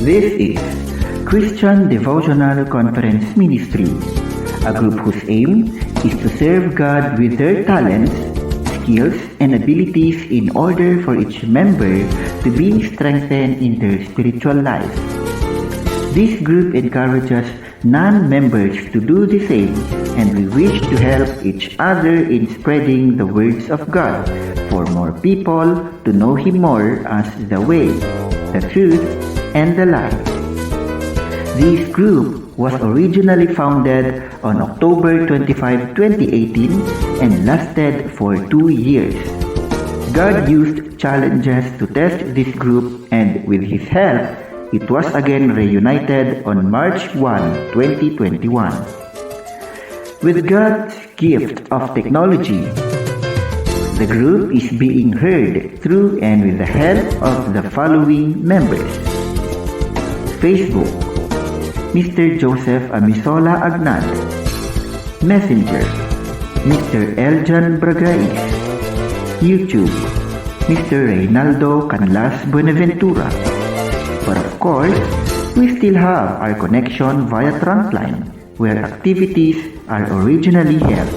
This is Christian Devotional Conference Ministry, a group whose aim is to serve God with their talents, skills, and abilities in order for each member to be strengthened in their spiritual life. This group encourages non-members to do the same, and we wish to help each other in spreading the words of God for more people to know Him more as the way, the truth, and the life. This group was originally founded on October 25, 2018 and lasted for 2 years. God used challenges to test this group, and with His help, it was again reunited on March 1, 2021. With God's gift of technology, the group is being heard through and with the help of the following members. Facebook, Mr. Joseph Amisola Agnat. Messenger, Mr. Eljan Bragais. YouTube, Mr. Reynaldo Canlas Buenaventura. But of course, we still have our connection via Trunkline, where activities are originally held.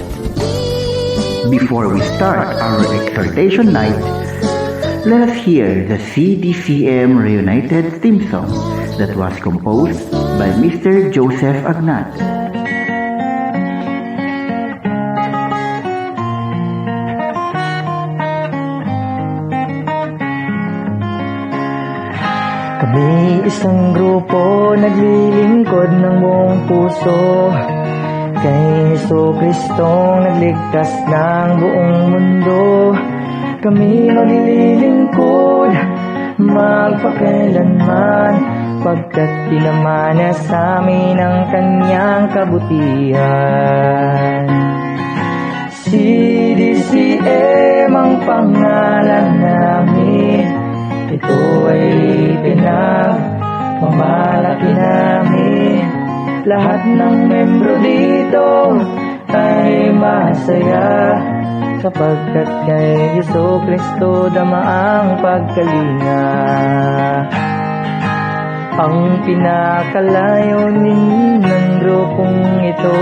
Before we start our exhortation night, let us hear the CDCM Reunited theme song that was composed by Mr. Joseph Agnat. Kami isang grupo naglilingkod ng buong puso kay Jesucristong nagligtas ng buong mundo. Kami maglilingkod magpakailanman, pagkat tinaman niya sa amin ang kanyang kabutihan. CDCM ang pangalan namin, ito ay pinagmamalaki namin. Lahat ng membro dito ay masaya, sapagkat kay Jesucristo dama ang pagkalinga. Ang pinakalayunin ng grupong ito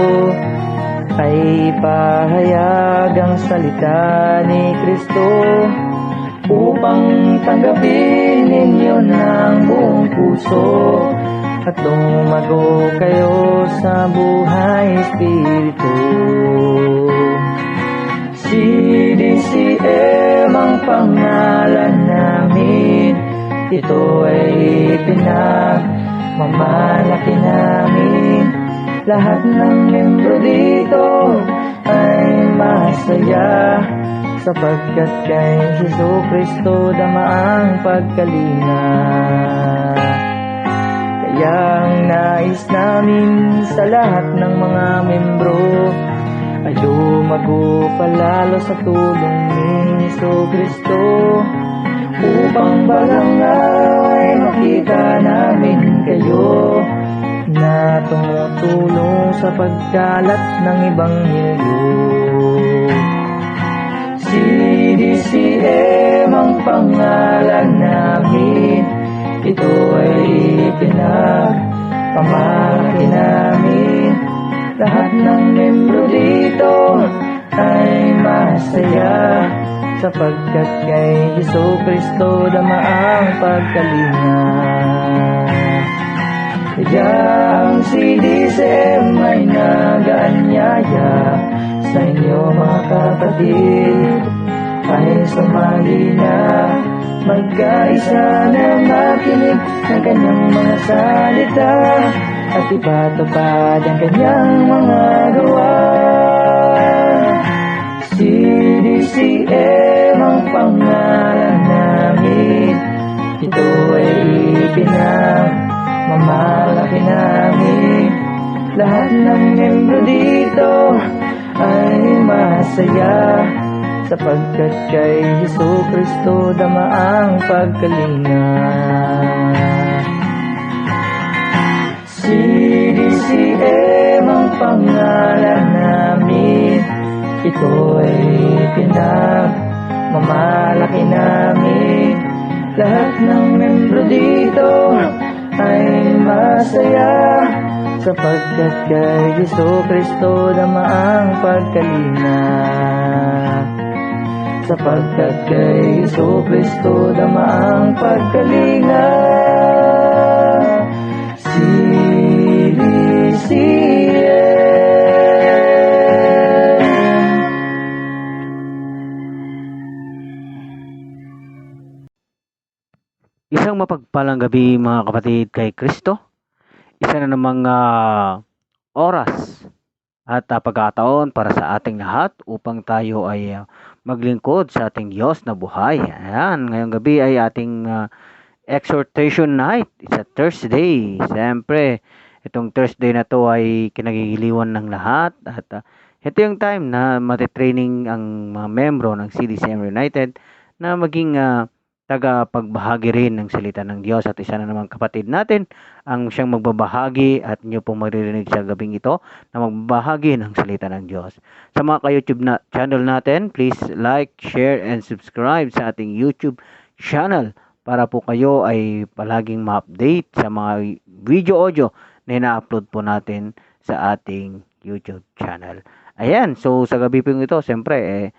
ay pahayag ang salita ni Kristo, upang tanggapin ninyo ng buong puso at lumago kayo sa buhay espiritu. CDCM ang pangalan namin, ito ay pinagmamalaki namin. Lahat ng membro dito ay masaya, sapagkat kay Jesucristo dama ang pagkalinga. Kaya ang nais namin sa lahat ng mga membro ay lumago palalo sa tulong ni Jesucristo, upang balang araw ay makita namin kayo na tumutulong sa pagkalat ng Ebanghelyo. CDCM ang pangalan namin, ito ay pinagmamalaki namin. Lahat ng membro dito ay masaya, sapagkat kay Jesucristo dama ang pagkalinga. Kaya ang CDCM ay nag-aanyaya sa inyo mga kapatid, ay sumali na, magkaisa na makinig ng kanyang mga salita, at ipatupad ang kanyang mga gawa. CDCM ang pangalan namin, ito ay pinagmamalaki namin. Lahat ng membro dito ay masaya, sapagkat kay Jesucristo dama ang pagkalinga. CDCM ang pangalan namin, ito ay pinagmamalaki namin. Lahat ng membro dito ay masaya, sapagkat kay Jesucristo dama ang pagkalinga. Sapagkat kay Jesucristo dama ang pagkalinga. Isang mapagpalang gabi mga kapatid kay Kristo. Isa na namang oras at pagkataon para sa ating lahat upang tayo ay maglingkod sa ating Diyos na buhay. Ayan, ngayong gabi ay ating exhortation night. It's a Thursday. Siyempre, itong Thursday na to ay kinagigiliwan ng lahat at ito yung time na matitraining ang mga membro ng CDCM United na maging taga-pagbahagi rin ng salita ng Diyos. At isa na naman kapatid natin ang siyang magbabahagi at inyo pong maririnig sa gabing ito na magbabahagi ng salita ng Diyos. Sa mga ka-YouTube na channel natin, please like, share, and subscribe sa ating YouTube channel para po kayo ay palaging ma-update sa mga video-audio na ina-upload po natin sa ating YouTube channel. Ayan, so sa gabi po ito, siyempre,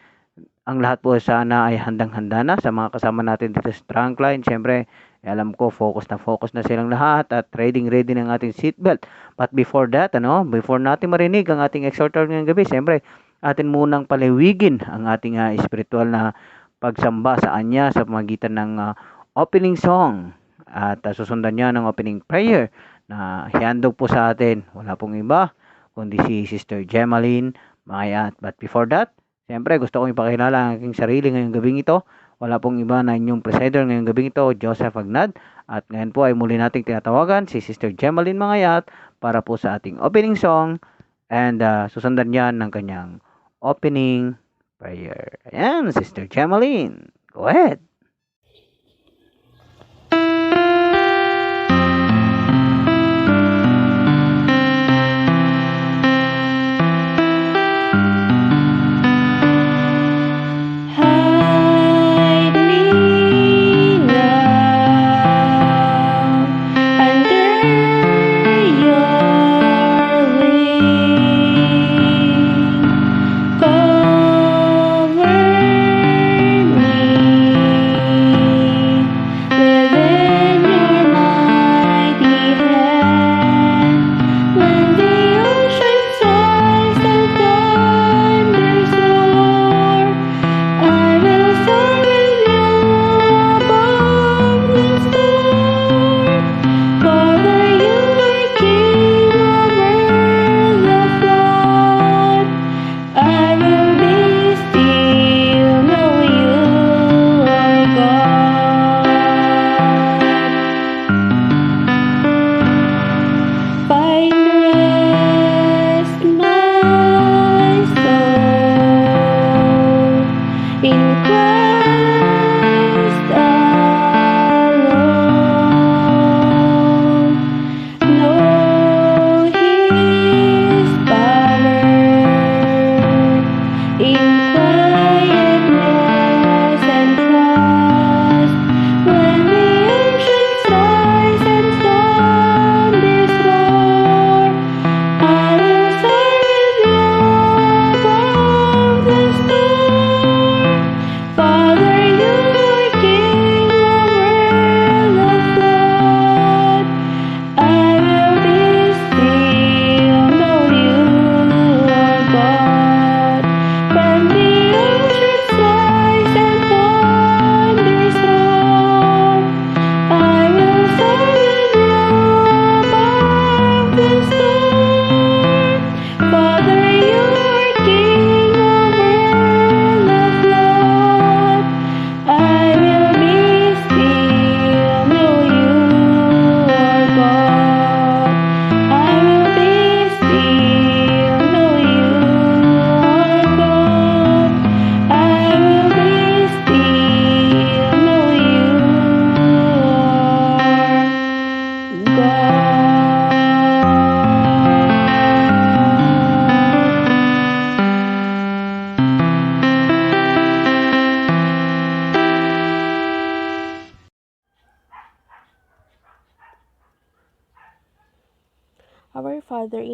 ang lahat po sana ay handang-handa na sa mga kasama natin dito sa Trunkline. Siyempre, alam ko, focus na silang lahat at ready ng ating seatbelt. But before that, before natin marinig ang ating exhorter ngayong gabi, siyempre, atin munang paliwigin ang ating spiritual na pagsamba sa Anya sa pamagitan ng opening song. At susundan niya ng opening prayer na hihandog po sa atin. Wala pong iba, kundi si Sister Gemaline Mayat. But before that, siyempre, gusto kong ipakilala ang aking sarili ngayong gabing ito. Wala pong iba na inyong presider ngayong gabing ito, Joseph Agnad. At ngayon po ay muli nating tinatawagan si Sister Gemaline Mangayat para po sa ating opening song. And susundan yan ng kanyang opening prayer. Ayan, Sister Gemaline. Go ahead. Cover me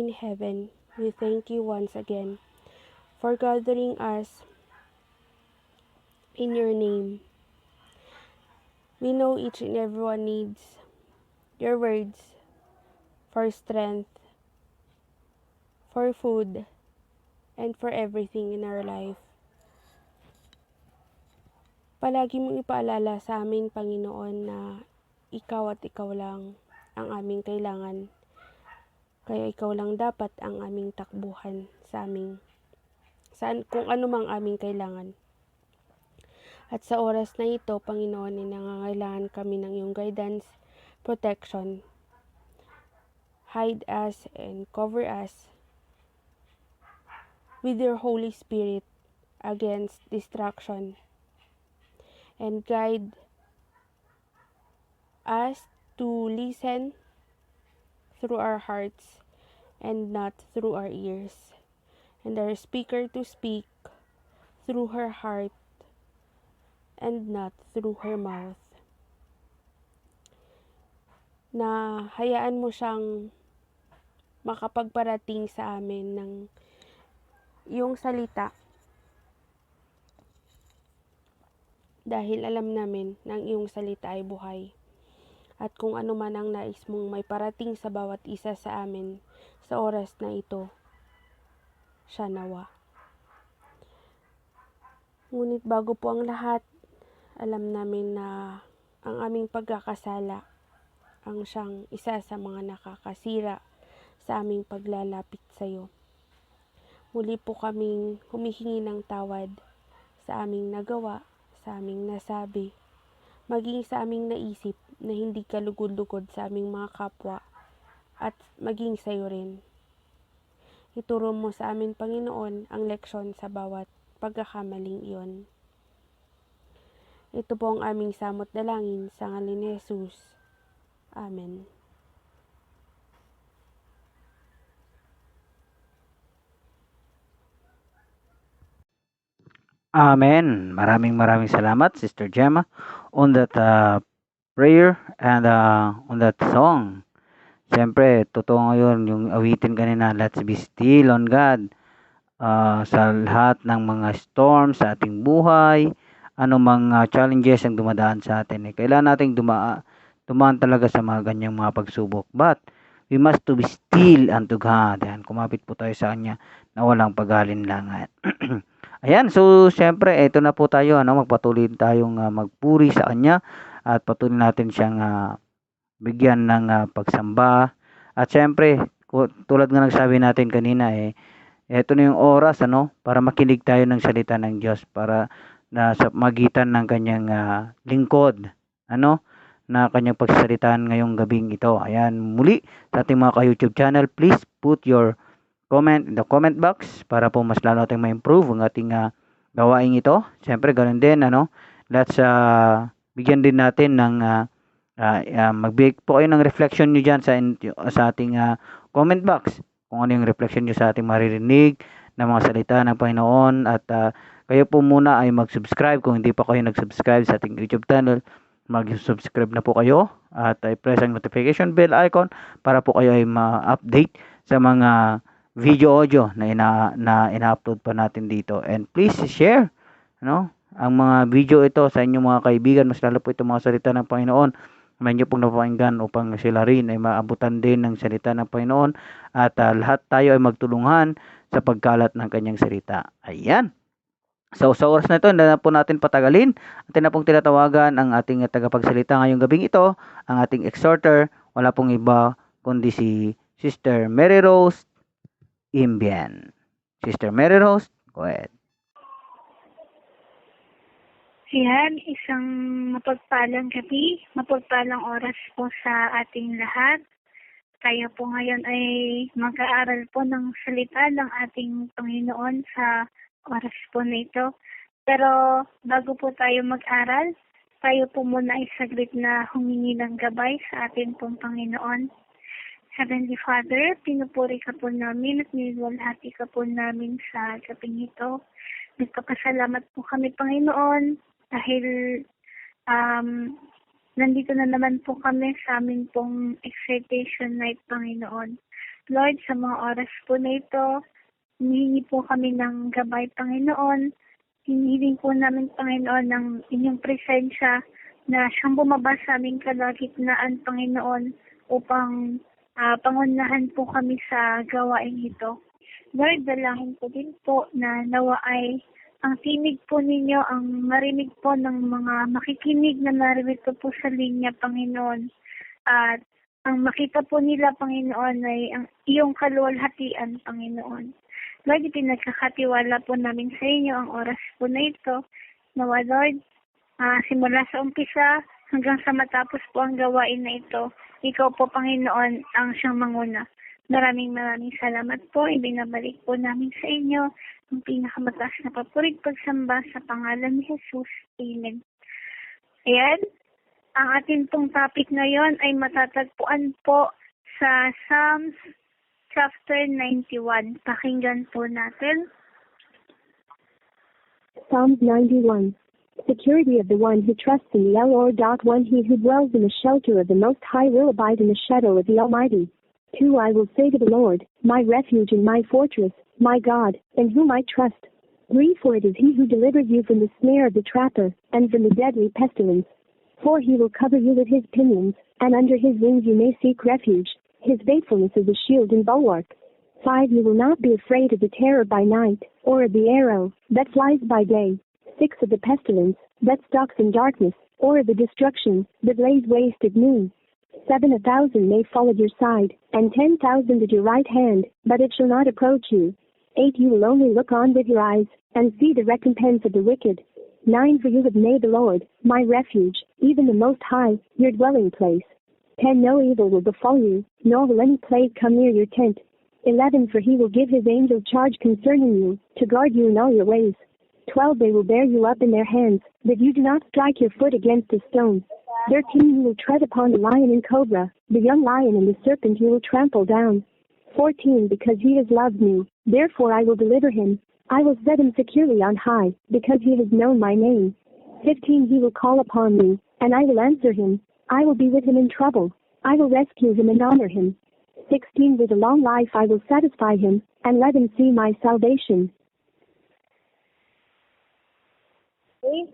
in heaven, we thank you once again for gathering us in your name. We know each and everyone needs your words for strength, for food, and for everything in our life. Palagi mong ipaalala sa amin, Panginoon, na ikaw at ikaw lang ang aming kailangan. Kaya ikaw lang dapat ang aming takbuhan sa aming, kung ano mang aming kailangan. At sa oras na ito, Panginoon, ay nangangailangan kami ng iyong guidance, protection. Hide us and cover us with your Holy Spirit against distraction. And guide us to listen through our hearts and not through our ears. And our speaker to speak through her heart and not through her mouth. Na hayaan mo siyang makapagparating sa amin ng iyong salita. Dahil alam namin na ang iyong salita ay buhay. At kung ano man ang nais mong may parating sa bawat isa sa amin sa oras na ito, siya nawa. Ngunit bago po ang lahat, alam namin na ang aming pagkakasala ang siyang isa sa mga nakakasira sa aming paglalapit sa iyo. Muli po kaming humihingi ng tawad sa aming nagawa, sa aming nasabi, maging sa aming naisip na hindi kalugod-lugod sa aming mga kapwa at maging sa iyo rin. Ituro mo sa amin, Panginoon, ang leksyon sa bawat pagkakamaling iyon. Ito po ang aming samot dalangin sa ngalan ni Jesus. Amen. Amen. Maraming salamat, Sister Gemma, on that prayer and on that song. Siyempre, totoo ngayon yung awitin kanina, let's be still on God. Sa lahat ng mga storms sa ating buhay, anumang challenges ang dumadaan sa atin. Kailangan nating dumaan talaga sa mga ganyang mga pagsubok. But, we must to be still unto God. Ayan, kumapit po tayo sa Kanya na walang pag-alinlangan. Ayan, so siyempre, ito na po tayo, magpatuloy tayong magpuri sa Kanya at patuloy natin siyang bigyan ng pagsamba. At siyempre, tulad nga nagsabi natin kanina, ito na yung oras, para makinig tayo ng salita ng Diyos, para na sa magitan ng kanyang lingkod, na kanyang pagsasalitaan ngayong gabing ito. Ayan, muli sa ating mga ka-YouTube channel, please put your comment in the comment box para po mas lalo nating ma-improve ang ating gawain ito. Siyempre, ganun din, let's bigyan din natin ng magbigay po kayo ng reflection nyo dyan sa ating comment box. Kung ano yung reflection nyo sa ating maririnig na mga salita ng Panginoon. At kayo po muna ay mag-subscribe. Kung hindi pa kayo nag-subscribe sa ating YouTube channel, mag-subscribe na po kayo. At i-press ang notification bell icon para po kayo ay ma-update sa mga video audio na ina-upload pa natin dito. And please share ang mga video ito sa inyong mga kaibigan. Mas lalo po ito mga salita ng Panginoon. May nyo pong napakinggan upang sila rin ay maabutan din ng salita ng Panginoon. At lahat tayo ay magtulungan sa pagkalat ng kanyang salita. Ayan. So sa oras na ito, hindi na po natin patagalin. Atin na pong tinatawagan ang ating tagapagsalita ngayong gabing ito, ang ating exhorter. Wala pong iba kundi si Sister Mary Rose Imbian. Sister Mary Rose, go ahead. Ayan, isang mapagpalang gabi, mapagpalang oras po sa ating lahat. Tayo po ngayon ay mag-aaral po ng salita ng ating Panginoon sa oras po na ito. Pero bago po tayo mag-aral, tayo po muna ay saglit na humingi ng gabay sa ating pong Panginoon. Heavenly Father, pinupuri ka po namin at niluwalhati ka po namin sa gabing ito. Nagpapasalamat po kami, Panginoon, dahil nandito na naman po kami sa aming pong excitation night, Panginoon. Lord, sa mga oras po na ito, humihingi po kami ng gabay, Panginoon. Hinihiling po namin, Panginoon, ng inyong presensya na siyang bumaba sa aming kalagitnaan, Panginoon, upang pangunahan po kami sa gawain ito. Lord, dalangin po din po na nawa ay ang tinig po ninyo, ang marinig po ng mga makikinig na narito po sa linya, Panginoon. At ang makita po nila, Panginoon, ay ang iyong kaluwalhatian, Panginoon. Lord, ipinagkakatiwala po namin sa inyo ang oras po na ito. Nawa, Lord, simula sa umpisa hanggang sa matapos po ang gawain na ito, ikaw po, Panginoon, ang siyang manguna. Maraming salamat po. Ibinabalik po namin sa inyo ang pinakamataas na papurit pagsamba sa pangalan ni Jesus. Amen. Ayan. Ang ating pong topic ngayon ay matatagpuan po sa Psalms chapter 91. Pakinggan po natin. Psalms 91. Security of the one who trusts in the Lord. One he who dwells in the shelter of the Most High will abide in the shadow of the Almighty. 2 I will say to the Lord, my refuge and my fortress, my God, in whom I trust. 3 For it is he who delivers you from the snare of the trapper, and from the deadly pestilence. 4 He will cover you with his pinions, and under his wings you may seek refuge. His faithfulness is a shield and bulwark. 5 You will not be afraid of the terror by night, or of the arrow that flies by day. 6 Of the pestilence that stalks in darkness, or of the destruction that lays waste at noon. 7 1,000 may fall at your side, and 10,000 at your right hand, but it shall not approach you. 8 You will only look on with your eyes, and see the recompense of the wicked. 9 For you have made the Lord, my refuge, even the Most High, your dwelling place. 10 No evil will befall you, nor will any plague come near your tent. 11 For he will give his angel charge concerning you, to guard you in all your ways. 12 They will bear you up in their hands, that you do not strike your foot against a stone. 13 You will tread upon the lion and cobra, the young lion and the serpent you will trample down. 14 Because he has loved me, therefore I will deliver him. I will set him securely on high, because he has known my name. 15 He will call upon me, and I will answer him. I will be with him in trouble. I will rescue him and honor him. 16 With a long life I will satisfy him, and let him see my salvation. Okay.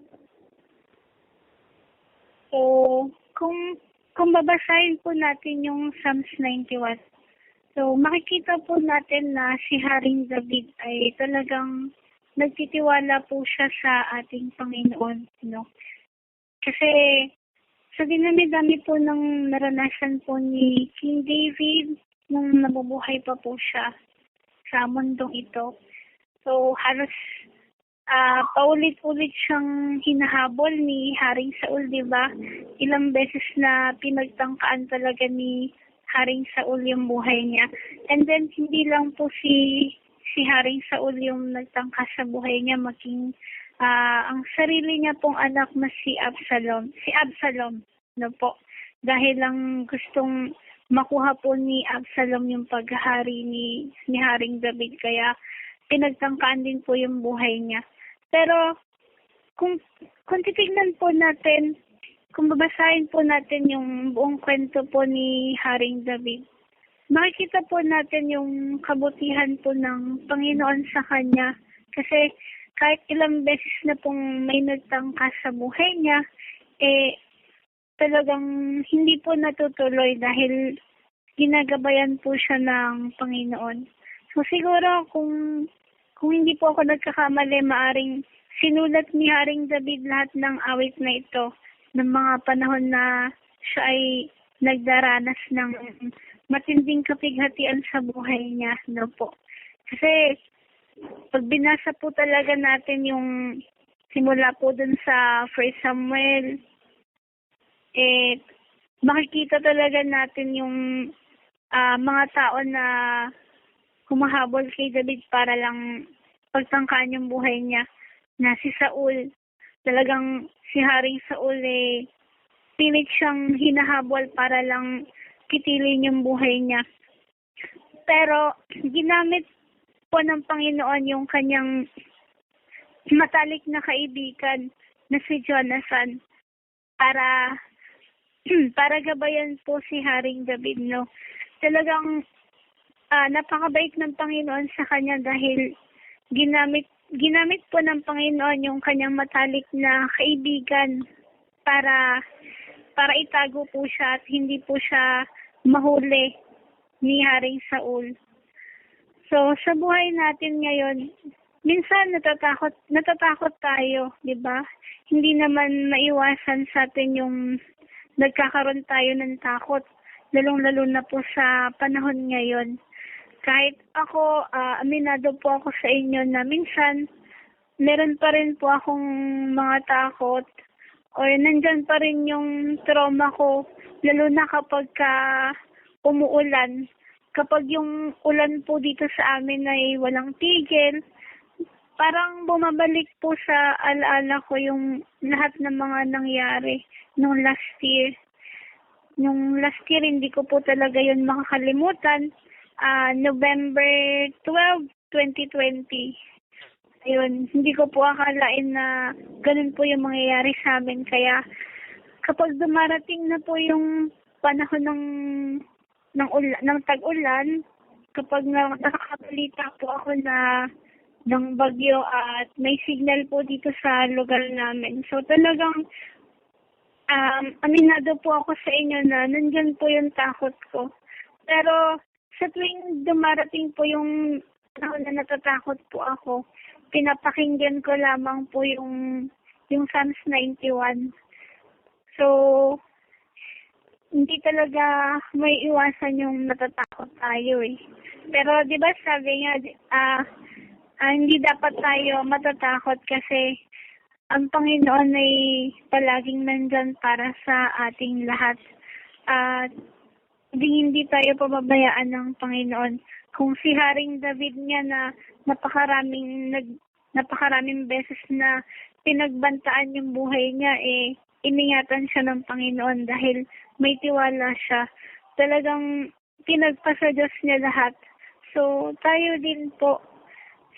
So, kung babasahin po natin yung Psalms 91, so makikita po natin na si Haring David ay talagang nagtitiwala po siya sa ating Panginoon, no? Kasi sa dinami-dami po ng naranasan po ni King David nung nabubuhay pa po siya sa mundong ito. So halos paulit-ulit siyang hinahabol ni Haring Saul, di ba? Ilang beses na pinagtangkaan talaga ni Haring Saul yung buhay niya. And then, hindi lang po si Haring Saul yung nagtangka sa buhay niya, maging ang sarili niya pong anak na si Absalom, no po? Dahil lang gustong makuha po ni Absalom yung paghahari ni Haring David, kaya pinagtangkaan din po yung buhay niya. Pero kung titignan po natin, kung babasahin po natin yung buong kwento po ni Haring David, makikita po natin yung kabutihan po ng Panginoon sa kanya. Kasi kahit ilang beses na pong may nagtangka sa buhay niya, talagang hindi po natutuloy dahil ginagabayan po siya ng Panginoon. So siguro kung hindi po ako nagkakamali, maaring sinulat ni Haring David lahat ng awit na ito ng mga panahon na siya ay nagdaranas ng matinding kapighatian sa buhay niya, no po. Kasi pag binasa po talaga natin yung simula po dun sa 1 Samuel, makikita talaga natin yung mga tao na humahabol kay David para lang pagtangkaan yung buhay niya, na si Saul. Talagang si Haring Saul pilit siyang hinahabol para lang kitilin yung buhay niya. Pero ginamit po ng Panginoon yung kanyang matalik na kaibigan na si Jonathan para gabayan po si Haring David, no. Talagang napakabait ng Panginoon sa kanya dahil ginamit po ng Panginoon yung kanyang matalik na kaibigan para itago po siya at hindi po siya mahuli ni Haring Saul. So, sa buhay natin ngayon, minsan natatakot tayo, di ba? Hindi naman maiwasan sa atin yung nagkakaroon tayo ng takot, lalong-lalo na po sa panahon ngayon. Kahit ako, aminado po ako sa inyo na minsan, meron pa rin po akong mga takot o nandyan pa rin yung trauma ko, lalo na kapag umuulan. Kapag yung ulan po dito sa amin ay walang tigil, parang bumabalik po sa alaala ko yung lahat ng mga nangyari nung last year. Nung last year, hindi ko po talaga yun makakalimutan. November 12, 2020. Ayun, hindi ko po akalain na ganun po yung mangyayari sa amin. Kaya kapag dumarating na po yung panahon ng tag-ulan, kapag nakakabalita po ako na ng bagyo at may signal po dito sa lugar namin. So talagang aminado po ako sa inyo na nandyan po yung takot ko. Pero sa tuwing dumarating po yung panahon na natatakot po ako, pinapakinggan ko lamang po yung Psalms 91. So, hindi talaga may iwasan yung natatakot tayo eh. Pero di ba sabi nga, hindi dapat tayo matatakot kasi ang Panginoon ay palaging nandyan para sa ating lahat. At hindi tayo pababayaan ng Panginoon. Kung si Haring David nga na napakaraming beses na pinagbantaan yung buhay niya, iningatan siya ng Panginoon dahil may tiwala siya. Talagang pinagpasa Diyos niya lahat. So, tayo din po,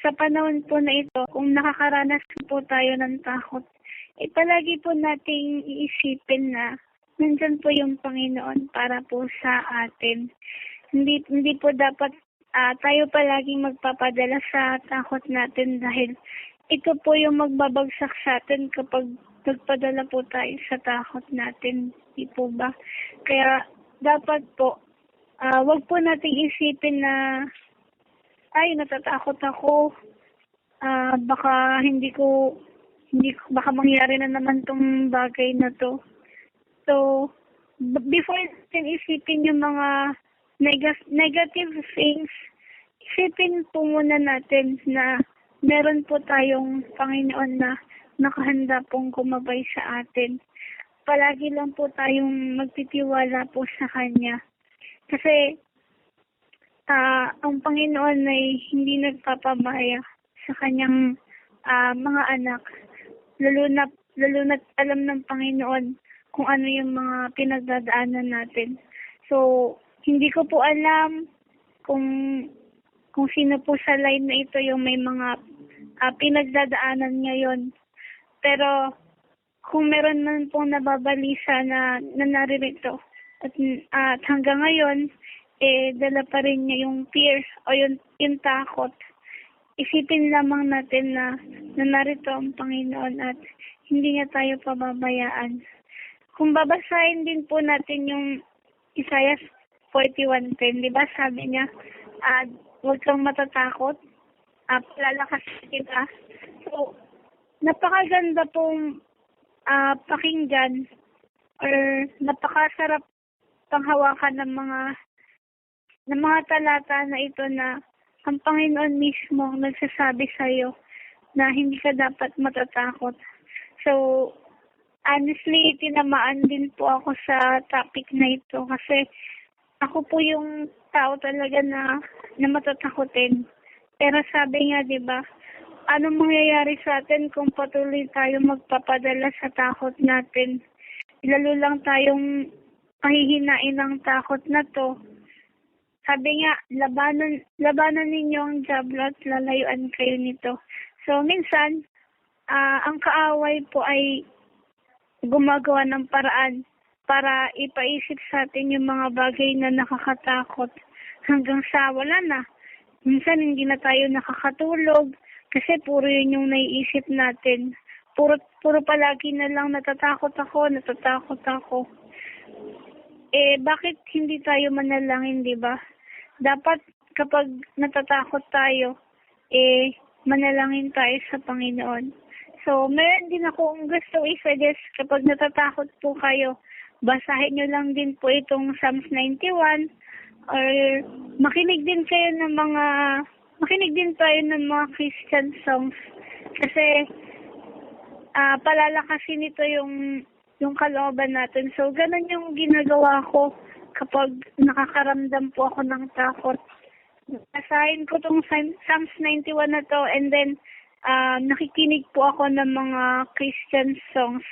sa panahon po na ito, kung nakakaranas po tayo ng takot, palagi po nating iisipin na nandyan po yung Panginoon para po sa atin. Hindi po dapat tayo palaging magpapadala sa takot natin dahil ito po yung magbabagsak sa atin kapag nagpadala po tayo sa takot natin. Di po ba? Kaya dapat po, wag po nating isipin na natatakot ako. Baka baka mangyari na naman tong bagay na to. So, before natin isipin yung mga negative things, isipin po muna natin na meron po tayong Panginoon na nakahanda pong kumabay sa atin. Palagi lang po tayong magtitiwala po sa Kanya. Kasi ang Panginoon ay hindi nagpapabaya sa Kanyang mga anak. Lalo na alam ng Panginoon kung ano yung mga pinagdadaanan natin. So, hindi ko po alam kung sino po sa line na ito yung may mga pinagdadaanan ngayon. Pero kung meron man pong nababalisa na naririto at hanggang ngayon, dala pa rin niya yung fear o yung takot. Isipin lamang natin na narito ang Panginoon at hindi niya tayo pababayaan. Kung babasahin din po natin yung Isaiah 41:10, di ba sabi niya, huwag kang matatakot, palalakas kita. So, napakaganda pong pakinggan or napakasarap panghawakan ng mga talata na ito na ang Panginoon mismo nagsasabi sa iyo na hindi ka dapat matatakot. So, honestly, tinamaan din po ako sa topic na ito kasi ako po yung tao talaga na matatakotin. Pero sabi nga, di ba, anong mangyayari sa atin kung patuloy tayo magpapadala sa takot natin? Lalo lang tayong pahihinain ng takot na to. Sabi nga, labanan ninyo ang diablo at lalayuan kayo nito. So, minsan, ang kaaway po ay gumagawa ng paraan para ipaisip sa atin yung mga bagay na nakakatakot. hanggang sa wala na. Minsan hindi na tayo nakakatulog kasi puro yun yung naiisip natin. Puro palagi na lang natatakot ako. Bakit hindi tayo manalangin, di ba? Dapat kapag natatakot tayo, manalangin tayo sa Panginoon. So, meron din akong gusto i-suggest kapag natatakot po kayo, basahin nyo lang din po itong Psalms 91 or makinig din tayo ng mga Christian songs kasi palalakasin nito yung kalooban natin. So, ganun yung ginagawa ko kapag nakakaramdam po ako ng takot. Basahin ko tong Psalms 91 na to and then nakikinig po ako ng mga Christian songs.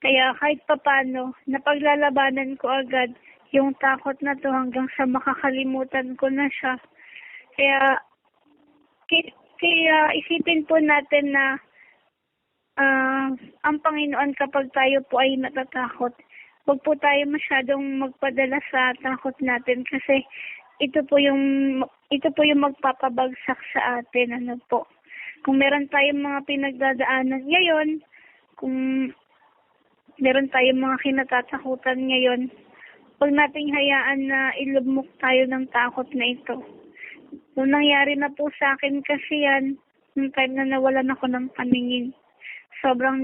Kaya kahit papano, napaglalabanan ko agad yung takot na to hanggang sa makakalimutan ko na siya. Kaya isipin po natin na ang Panginoon kapag tayo po ay natatakot, huwag po tayo masyadong magpadala sa takot natin kasi ito po yung magpapabagsak sa atin. Kung meron tayong mga pinagdadaanan ngayon, kung meron tayong mga kinatatakutan ngayon, huwag nating hayaan na ilubmok tayo ng takot na ito. Nung nangyari na po sa akin kasi yan, nung time na nawalan ako ng paningin, sobrang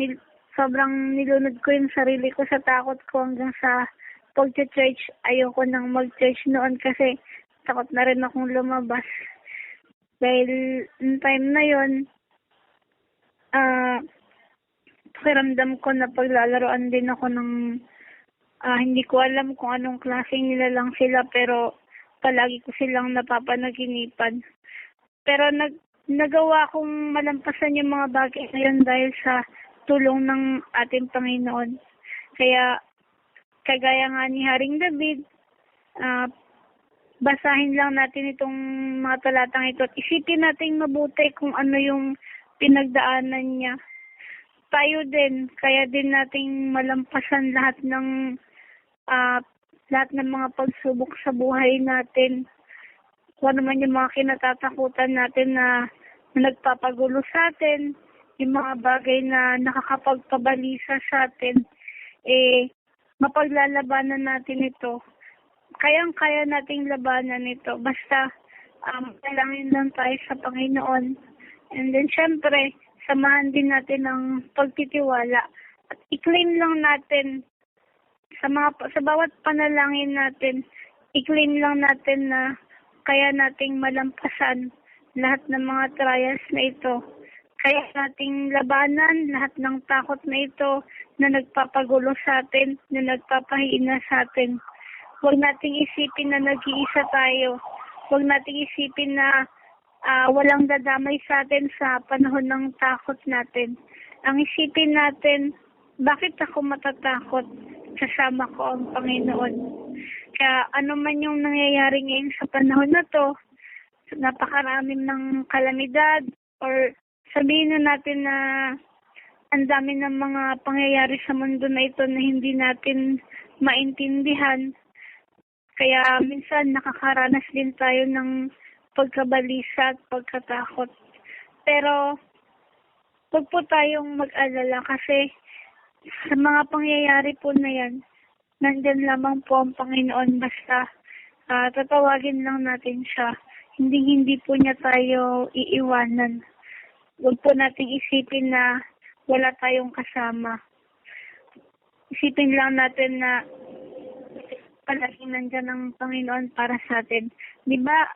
nilunod ko yung sarili ko sa takot ko hanggang sa pag-church. Ayoko nang mag-church noon kasi takot na rin akong lumabas. Dahil yung time na yun, pakiramdam ko na paglalaroan din ako ng hindi ko alam kung anong klaseng nilalang sila pero palagi ko silang napapanaginipan. Pero nagawa kong malampasan yung mga bagay ngayon dahil sa tulong ng ating Panginoon. Kaya kagaya nga ni Haring David, basahin lang natin itong mga talatang ito at isipin natin mabuti kung ano yung pinagdaanan niya. Tayo din, kaya din nating malampasan lahat ng mga pagsubok sa buhay natin. Kung ano man yung mga kinatatakutan natin na nagpapagulo sa atin, yung mga bagay na nakakapagpabalisa sa atin, mapaglalabanan natin ito. Kayang-kaya nating labanan ito. Basta, kailangan lang tayo sa Panginoon. And then, syempre, samahan din natin ang pagtitiwala. At i-claim lang natin, sa bawat panalangin natin, i-claim lang natin na kaya nating malampasan lahat ng mga trials na ito. Kaya nating labanan lahat ng takot na ito na nagpapagulo sa atin, na nagpapahina sa atin. Huwag nating isipin na nag-iisa tayo. Huwag nating isipin na walang dadamay sa atin sa panahon ng takot natin. Ang isipin natin, bakit ako matatakot? Kasama ko ang Panginoon. Kaya ano man yung nangyayari ngayon sa panahon na to, napakaraming ng kalamidad or sabihin na natin na ang dami ng mga pangyayari sa mundo na ito na hindi natin maintindihan. Kaya minsan nakakaranas din tayo ng pagkabalisa at pagkatakot. Pero huwag po tayong mag-alala kasi sa mga pangyayari po na yan, nandyan lamang po ang Panginoon. Basta tatawagin lang natin siya. Hindi po niya tayo iiwanan. Huwag po nating isipin na wala tayong kasama. Isipin lang natin na palaging nandyan ang Panginoon para sa atin. Diba,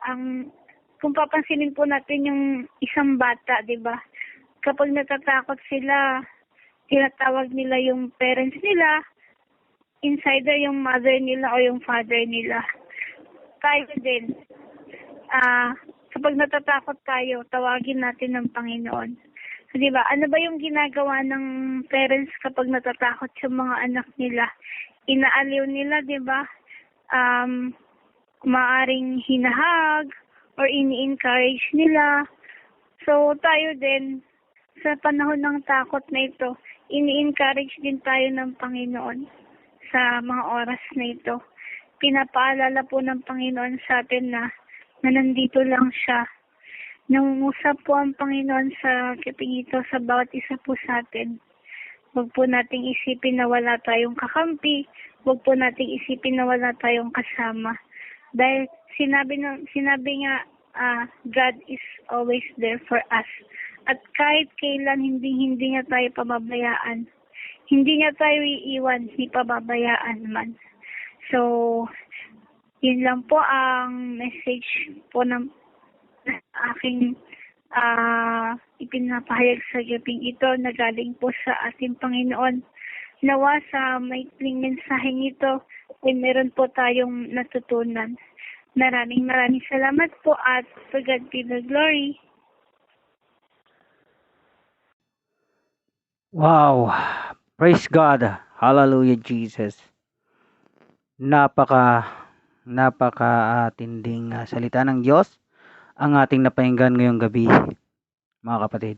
kung papansinin po natin yung isang bata, diba, kapag natatakot sila, tinatawag nila yung parents nila, insider yung mother nila o yung father nila. Tayo din, kapag natatakot tayo, tawagin natin ng Panginoon. So, diba, ano ba yung ginagawa ng parents kapag natatakot yung mga anak nila? Inaaliw nila, diba? Maaring hinahag or ini-encourage nila. So, tayo din, sa panahon ng takot na ito, ini-encourage din tayo ng Panginoon sa mga oras na ito. pinapaalala po ng Panginoon sa atin na nandito lang siya. Nangungusap po ang Panginoon sa gabing ito sa bawat isa po sa atin. Huwag po nating isipin na wala tayong kakampi. Huwag po nating isipin na wala tayong kasama. Dahil sinabi nga, God is always there for us. At kahit kailan hindi niya tayo pababayaan. Hindi niya tayo iiwan, hindi pababayaan man. So, yun lang po ang message po ng aking ipinapahayag sa gabing ito na galing po sa ating Panginoon. Nawa sa maikling mensaheng ito ay meron po tayong natutunan. Maraming salamat po at to God be the glory. Wow! Praise God! Hallelujah, Jesus! Napaka-tinding salita ng Diyos ang ating napahinggan ngayong gabi, mga kapatid.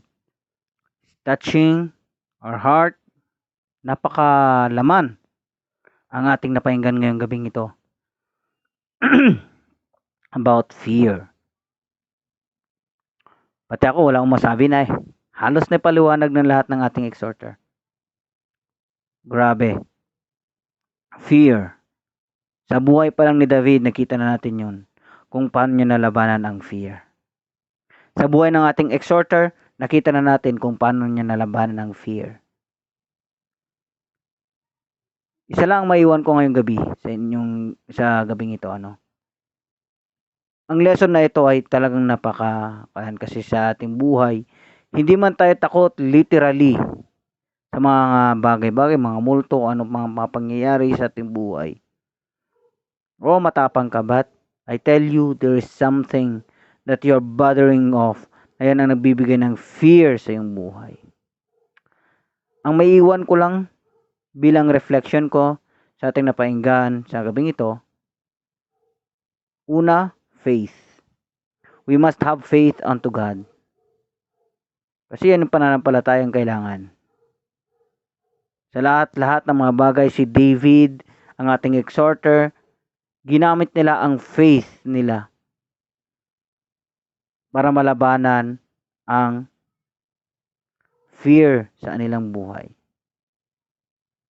Touching our heart, napakalaman ang ating napahinggan ngayong gabing ito. About fear. Pati ako, wala akong masabi na halos na paliwanag ng lahat ng ating exhorter. Grabe. Fear. Sa buhay pa lang ni David, nakita na natin yun. Kung paano niya nalabanan ang fear. Sa buhay ng ating exhorter, nakita na natin kung paano niya nalabanan ang fear. Isa lang ang maiwan ko ngayong gabi sa gabing ito. Ang lesson na ito ay talagang kasi sa ating buhay, hindi man tayo takot literally sa mga bagay-bagay, mga multo, mga pangyayari sa ating buhay. O matapang ka, but I tell you, there is something that you're bothering of. Ayan ang nagbibigay ng fear sa iyong buhay. Ang maiiwan ko lang bilang reflection ko sa ating napainggan sa gabing ito, una, faith. We must have faith unto God. Kasi yan ang pananampalatayang kailangan. Sa lahat ng mga bagay, si David, ang ating exhorter, ginamit nila ang faith nila para malabanan ang fear sa kanilang buhay.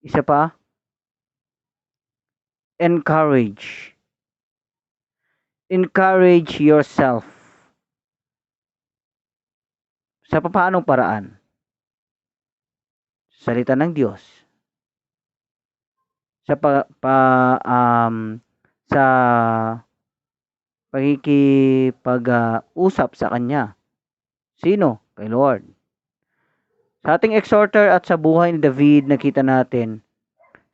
Isa pa, encourage. Encourage yourself. Sa paanong paraan? Salita ng Diyos. Sa pagkikipag-usap sa Kanya. Sino? Kay Lord. Sa ating exhorter at sa buhay ni David, nakita natin,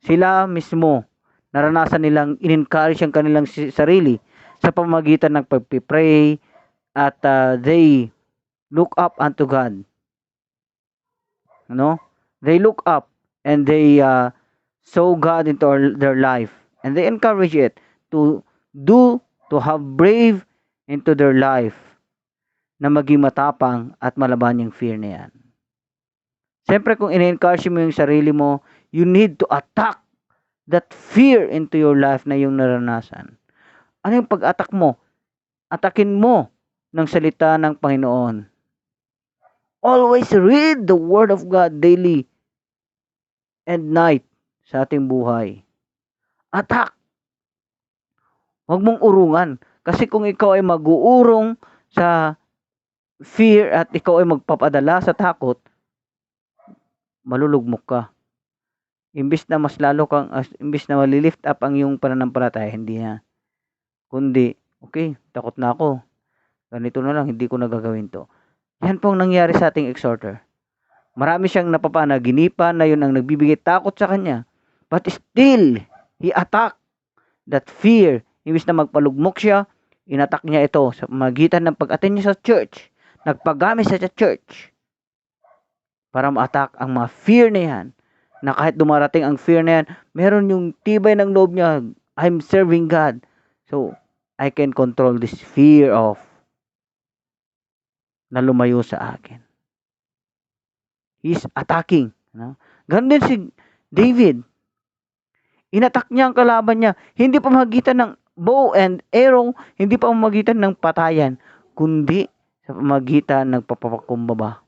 sila mismo, naranasan nilang in-encourage ang kanilang sarili sa pamamagitan ng pag-pray at they look up unto God. They look up and they saw God into their life, and they encourage it to have brave into their life na maging matapang at malaban yung fear na yan. Siyempre, kung in-encourage mo yung sarili mo, you need to attack that fear into your life na yung naranasan. Ano yung pag-attack mo? Atakin mo ng salita ng Panginoon. Always read the Word of God daily and night sa ating buhay. Attack! Huwag mong urungan. Kasi kung ikaw ay mag-uurong sa fear at ikaw ay magpapadala sa takot, malulugmok ka. Imbis na malilift up ang iyong pananampalataya, hindi na. Kundi, okay, takot na ako. Ganito na lang, hindi ko nagagawin to. Yan po ang nangyari sa ating exhorter. Marami siyang napapanaginipan na yun ang nagbibigay takot sa kanya. But still, he attacked that fear. Imbis na magpalugmok siya, inattack niya ito sa magitan ng pag-attend niya sa church. Nagpagamit sa church para ma-attack ang mga fear na yan. Na kahit dumarating ang fear na yan, meron yung tibay ng loob niya. I'm serving God. So, I can control this fear of na lumayo sa akin. He's attacking. Ganun din si David. Inatak niya ang kalaban niya, hindi pa pamamagitan ng bow and arrow, hindi pa pamamagitan ng patayan, kundi sa pamamagitan ng papapakumbaba.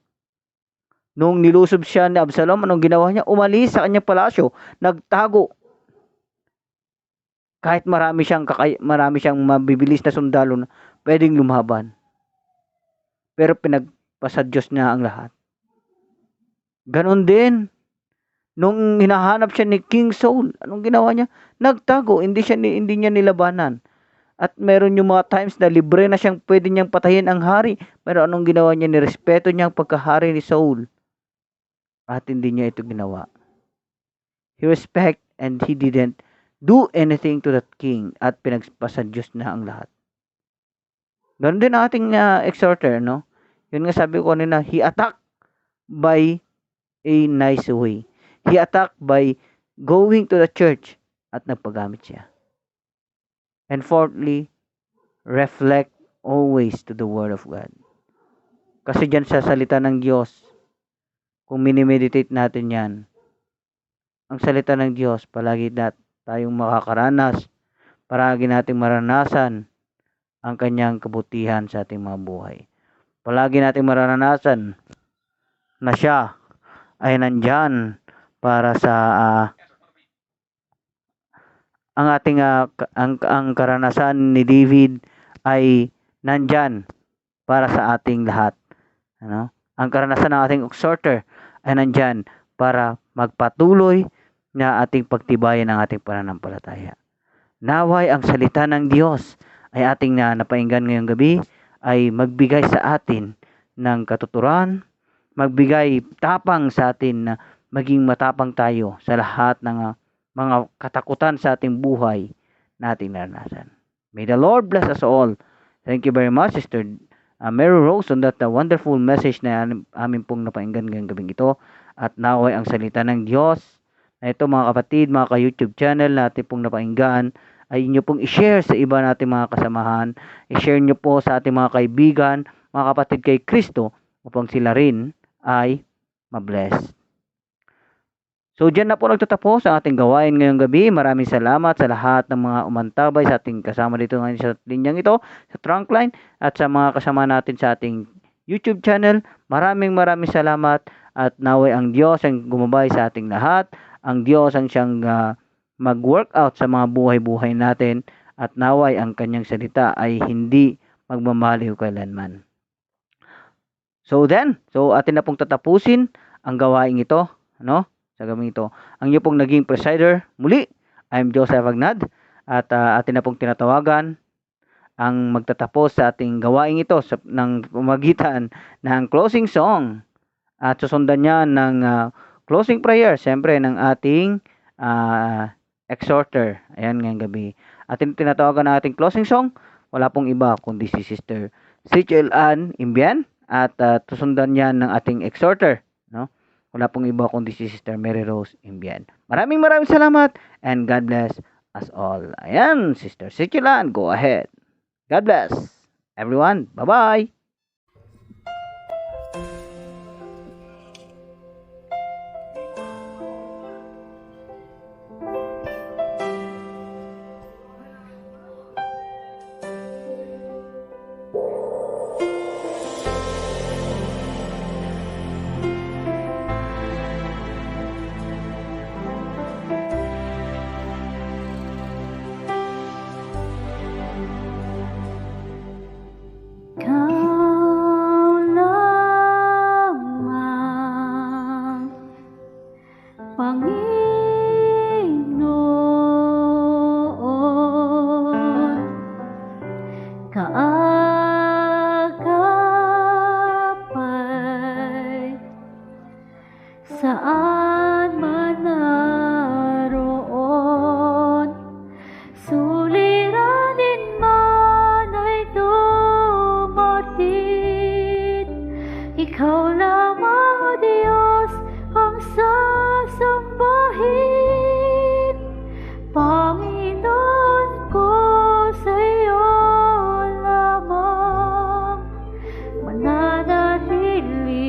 Nung nilusob siya ni Absalom, anong ginawa niya? Umalis sa kanyang palasyo, nagtago. Kahit marami siyang mabibilis na sundalo na pwedeng lumaban. Pero pinagpasa Diyos niya ang lahat. Ganon din, nung hinahanap siya ni King Saul, anong ginawa niya? Nagtago, hindi niya nilabanan. At meron yung mga times na libre na siyang pwede niyang patayin ang hari. Pero anong ginawa niya? Nirespeto niya ang pagkahari ni Saul. At hindi niya ito ginawa. He respect and he didn't do anything to that king. At pinagpasa Diyos na ang lahat. Ganon din ang ating exhorter, no? Yun nga sabi ko kanina, he attacked by a nice way. He attacked by going to the church at nagpagamit siya. And fourthly, reflect always to the Word of God. Kasi dyan sa salita ng Diyos, kung minimeditate natin yan, ang salita ng Diyos, palagi tayong makakaranas, palagi nating maranasan ang kanyang kabutihan sa ating mga buhay. Palagi nating maranasan na siya ay nandyan para sa ang ating ang karanasan ni David ay nandyan para sa ating lahat. Ano? Ang karanasan ng ating exhorter ay nandyan para magpatuloy na ating pagtibayan ang ating pananampalataya. Naway ang salita ng Diyos ay ating napainggan ngayong gabi ay magbigay sa atin ng katuturan, magbigay tapang sa atin na maging matapang tayo sa lahat ng mga katakutan sa ating buhay na ating naranasan. May the Lord bless us all. Thank you very much, Sister Mary Rose, on that wonderful message na amin pong napainggan ngayong gabing ito. At naway ang salita ng Diyos na ito, mga kapatid, mga ka-YouTube channel natin pong napainggan, ay inyo pong i-share sa iba nating mga kasamahan. I-share nyo po sa ating mga kaibigan, mga kapatid kay Kristo, upang sila rin ay mabless. So, dyan na po nagtatapos ang ating gawain ngayong gabi. Maraming salamat sa lahat ng mga umantabay sa ating kasama dito ngayon sa linyang ito, sa Trunkline, at sa mga kasama natin sa ating YouTube channel. Maraming salamat, at naway ang Diyos ang gumabay sa ating lahat. Ang Diyos ang siyang mag-workout sa mga buhay-buhay natin, at naway ang kanyang salita ay hindi magmamaliw kailanman. So atin na pong tatapusin ang gawain ito, ano? Sa gabing ito, ang iyo pong naging presider muli, I'm Joseph Agnad, at atin na pong tinatawagan ang magtatapos sa ating gawain ito ng pamagitan ng closing song, at susundan niya ng closing prayer, siyempre ng ating exhorter. Ayan ngayong gabi. Atin tinatawagan ng ating closing song, wala pong iba kundi si Sister Sichel Ann Imbian, at susundan niya ng ating exhorter, no? Wala pong iba kundi si Sister Mary Rose Imbian. Maraming salamat, and God bless us all. Ayan, Sister Sichel Ann, go ahead. God bless everyone. Bye-bye. Saan man naroon, suliranin man ay dumating, ikaw lamang, O Diyos, ang sasambahin. Panginoon ko, sa iyo lamang mananatili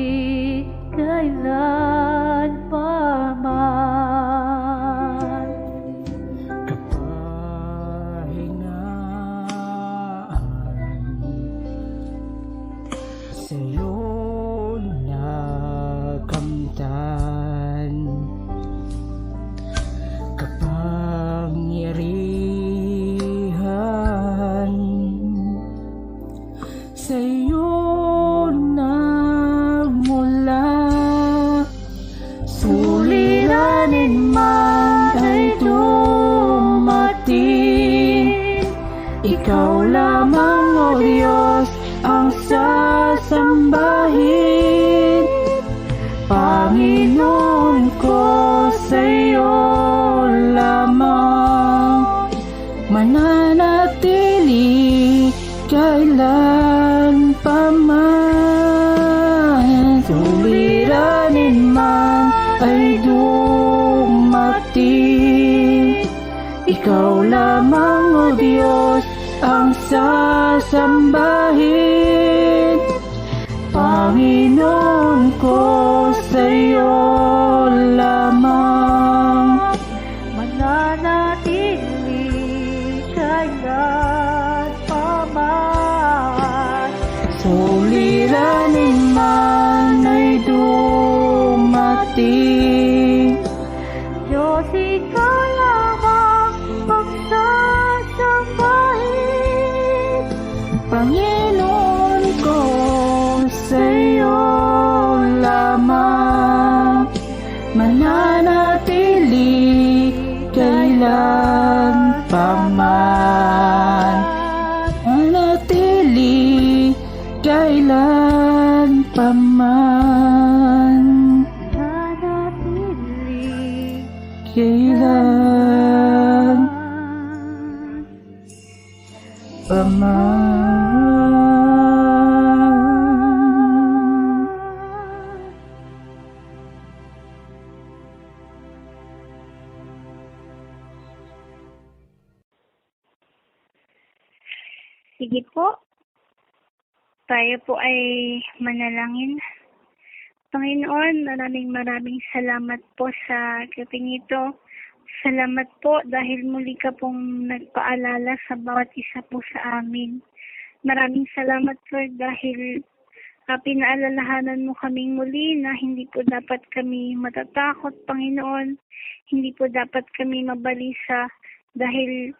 kailan pa man. sa'yo nakamtan kapangyarihan, sa'yo nagmula, suliranin man ay dumating, ikaw lamang, O Diyos, ang sasambahin. Panginoon ko, sa'yo lamang mananatili kailan pa man, suliranin man ay dumating, ikaw lamang, O Diyos, ang sasambahin. Panginoon ko, sa'yo lamang mananatili kailan pa man, suliranin man ay dumating, Diyos, ikaw lamang pagsasambahin. Panginoon ko, sa'yo lamang mananatili kailan pa man, manatili kailan pa man, manatili kailan pa man. Sige po, tayo po ay manalangin. Panginoon, maraming salamat po sa gabing ito. Salamat po dahil muli ka pong nagpaalala sa bawat isa po sa amin. Maraming salamat, Lord, dahil pinaalalahanan mo kaming muli na hindi po dapat kami matatakot, Panginoon. Hindi po dapat kami mabalisa dahil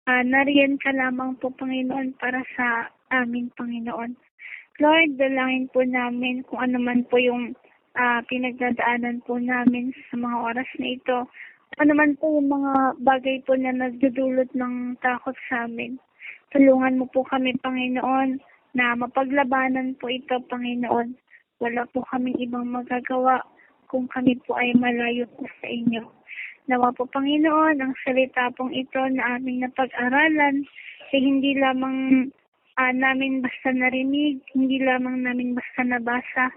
nariyan ka lamang po, Panginoon, para sa amin, Panginoon. Lord, dalangin po namin kung ano man po yung pinagdadaanan po namin sa mga oras na ito. Ano man po yung mga bagay po na nagdudulot ng takot sa amin. Tulungan mo po kami, Panginoon, na mapaglabanan po ito, Panginoon. Wala po kaming ibang magagawa kung kami po ay malayo po sa inyo. Nawa po, Panginoon, ang salita pong ito na aming napag-aralan ay hindi lamang namin basta narinig, hindi lamang namin basta nabasa,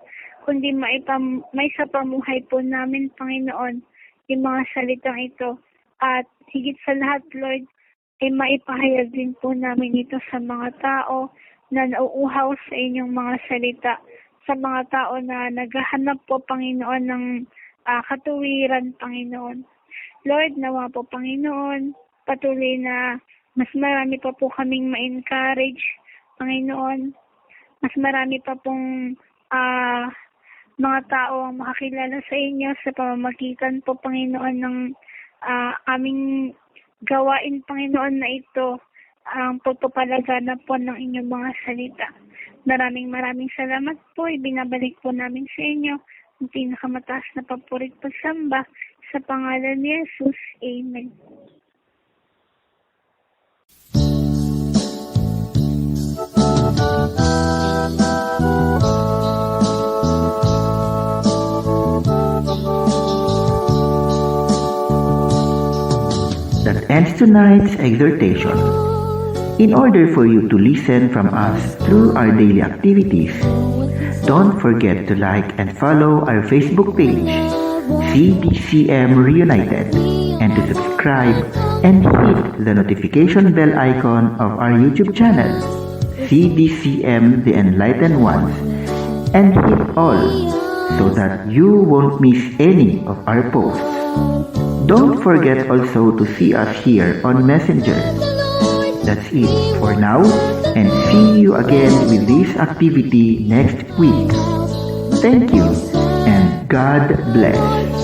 kundi may sa pamuhay po namin, Panginoon, yung mga salitang ito. At higit sa lahat, Lord, ay maipahayag din po namin ito sa mga tao na nauuhaw sa inyong mga salita, sa mga tao na naghahanap po, Panginoon, ng katuwiran, Panginoon. Lord, nawa po, Panginoon, patuloy na mas marami pa po kaming ma-encourage, Panginoon. Mas marami pa pong mga tao ang makakilala sa inyo sa pamamagitan po, Panginoon, ng aming gawain, Panginoon, na ito, ang pagpapalaganap po ng inyong mga salita. Maraming salamat po. Ibinabalik po namin sa inyo ang pinakamataas na papurit pagsamba sa pangalan ni Jesus. Amen. That ends tonight's exhortation. In order for you to listen from us through our daily activities, don't forget to like and follow our Facebook page, CDCM Reunited, and to subscribe and hit the notification bell icon of our YouTube channel, CDCM The Enlightened Ones, and hit all so that you won't miss any of our posts. Don't forget also to see us here on Messenger. That's it for now, and see you again with this activity next week. Thank you and God bless.